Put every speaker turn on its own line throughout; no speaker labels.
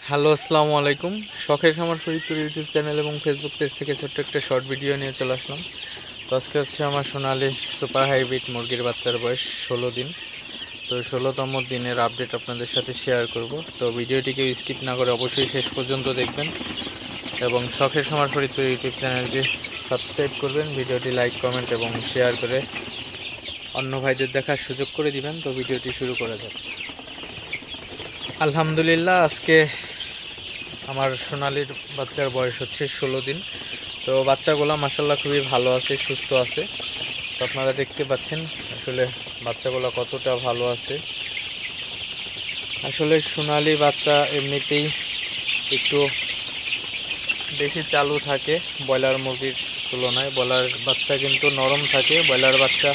Hello, আসসালামু আলাইকুম। শখের খামার ফরিদপুর ইউটিউব চ্যানেল এবং ফেসবুক পেজ থেকে ছোট্ট একটা শর্ট ভিডিও নিয়ে চলে আসলাম। তো আজকে হচ্ছে আমার সোনালি সুপার হাইব্রিড মুরগির বাচ্চার বয়স 16 দিন। তো 16তম দিনের আপডেট আপনাদের সাথে শেয়ার করব। তো ভিডিওটিকে স্কিপ না করে অবশ্যই শেষ পর্যন্ত দেখবেন এবং শখের খামার ফরিদপুর ইউটিউব চ্যানেলটি সাবস্ক্রাইব করবেন। ভিডিওটি লাইক, কমেন্ট এবং শেয়ার করে অন্য ভাইদের দেখার সুযোগ করে দিবেন। তো ভিডিওটি শুরু করা যাক। আলহামদুলিল্লাহ, আজকে আমার সোনালির বাচ্চার বয়স হচ্ছে 16 দিন। তো বাচ্চাগুলো মাশাআল্লাহ খুবই ভালো আছে, সুস্থ আছে। তো আপনারা দেখতে পাচ্ছেন আসলে বাচ্চাগুলো কতটা ভালো আছে। আসলে সোনালি বাচ্চা এমনিতেই একটু বেশি চালু থাকে ব্রয়লার মুরগির তুলনায়। ব্রয়লার বাচ্চা কিন্তু নরম থাকে, ব্রয়লার বাচ্চা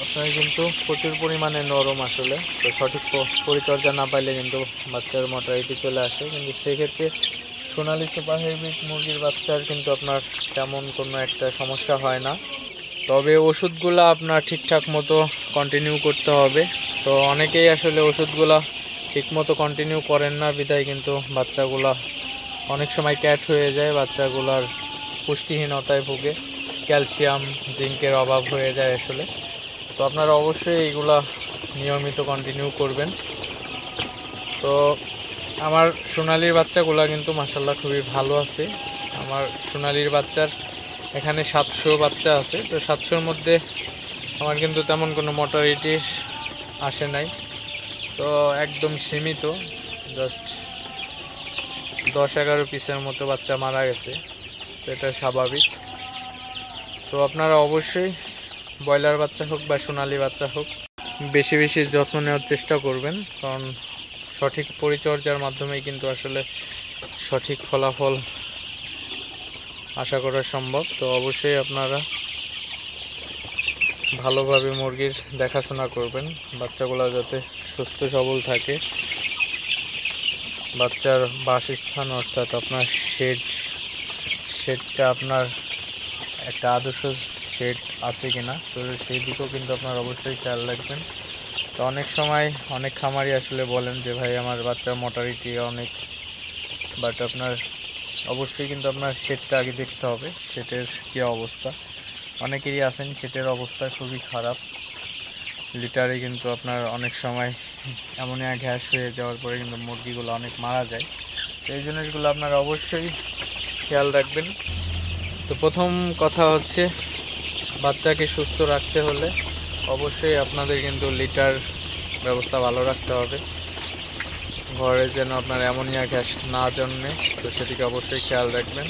আপনার কিন্তু প্রচুর পরিমাণে নরম আসলে। তো সঠিক পরিচর্যা না পাইলে কিন্তু বাচ্চার মর্টালিটি চলে আসে। কিন্তু সেক্ষেত্রে সোনালি সুপার হাইব্রিড মুরগির বাচ্চার কিন্তু আপনার তেমন কোনো একটা সমস্যা হয় না। তবে ওষুধগুলো আপনার ঠিকঠাক মতো কন্টিনিউ করতে হবে। তো অনেকেই আসলে ওষুধগুলো ঠিকমতো কন্টিনিউ করেন না, বিধায় কিন্তু বাচ্চাগুলো অনেক সময় ক্যাট হয়ে যায়, বাচ্চাগুলোর পুষ্টিহীনতায় ভুগে, ক্যালসিয়াম জিঙ্কের অভাব হয়ে যায় আসলে। তো আপনারা অবশ্যই এইগুলা নিয়মিত কন্টিনিউ করবেন। তো আমার সোনালির বাচ্চাগুলা কিন্তু মাশাআল্লাহ খুবই ভালো আছে। আমার সোনালির বাচ্চার এখানে 700 বাচ্চা আছে। তো 700-র মধ্যে আমার কিন্তু তেমন কোনো মর্টালিটি আসে নাই। তো একদম সীমিত, জাস্ট 10-11 পিসের মতো বাচ্চা মারা গেছে। তো এটা স্বাভাবিক। তো আপনারা অবশ্যই ব্রয়লার বাচ্চা হোক বা সোনালি বাচ্চা হোক বেশি বেশি যত্ন নেওয়ার চেষ্টা করবেন, কারণ সঠিক পরিচর্যার মাধ্যমেই কিন্তু আসলে সঠিক ফলাফল আশা করা সম্ভব। তো অবশ্যই আপনারা ভালোভাবে মুরগির দেখাশোনা করবেন, বাচ্চাগুলো যাতে সুস্থ সবল থাকে। বাচ্চার বাসস্থান অর্থাৎ আপনার শেডটা আপনার একটা আদর্শ শেড আছে কিনা, তো সেই দিকেও কিন্তু আপনার অবশ্যই খেয়াল রাখবেন। তো অনেক সময় অনেক খামারি আসলে বলেন যে ভাই আমার বাচ্চার মর্টালিটি অনেক, বাট আপনার অবশ্যই কিন্তু আপনার শেডটা আগে দেখতে হবে, শেডের কী অবস্থা। অনেকেরই আছেন শেডের অবস্থা খুবই খারাপ, লিটারে কিন্তু আপনার অনেক সময় অ্যামোনিয়া গ্যাস হয়ে যাওয়ার পরে কিন্তু মুরগিগুলো অনেক মারা যায়। তো এই জিনিসগুলো আপনারা অবশ্যই খেয়াল রাখবেন। তো প্রথম কথা হচ্ছে বাচ্চাকে সুস্থ রাখতে হলে অবশ্যই আপনাদের কিন্তু লিটার ব্যবস্থা ভালো রাখতে হবে, ঘরে যেন আপনার অ্যামোনিয়া গ্যাস না জন্মে। তো সেদিকে অবশ্যই খেয়াল রাখবেন।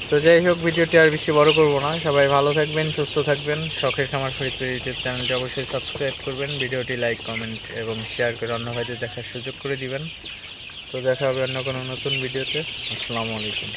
তো যাই হোক, ভিডিওটি আর বেশি বড় করব না। সবাই ভালো থাকবেন, সুস্থ থাকবেন। শখের খামার ফরিদপুর ইউটিউব চ্যানেলটি অবশ্যই সাবস্ক্রাইব করবেন, ভিডিওটি লাইক, কমেন্ট এবং শেয়ার করে অন্য ভাইদের দেখার সুযোগ করে দিবেন। তো দেখা হবে অন্য কোনো নতুন ভিডিওতে। আসসালামু আলাইকুম।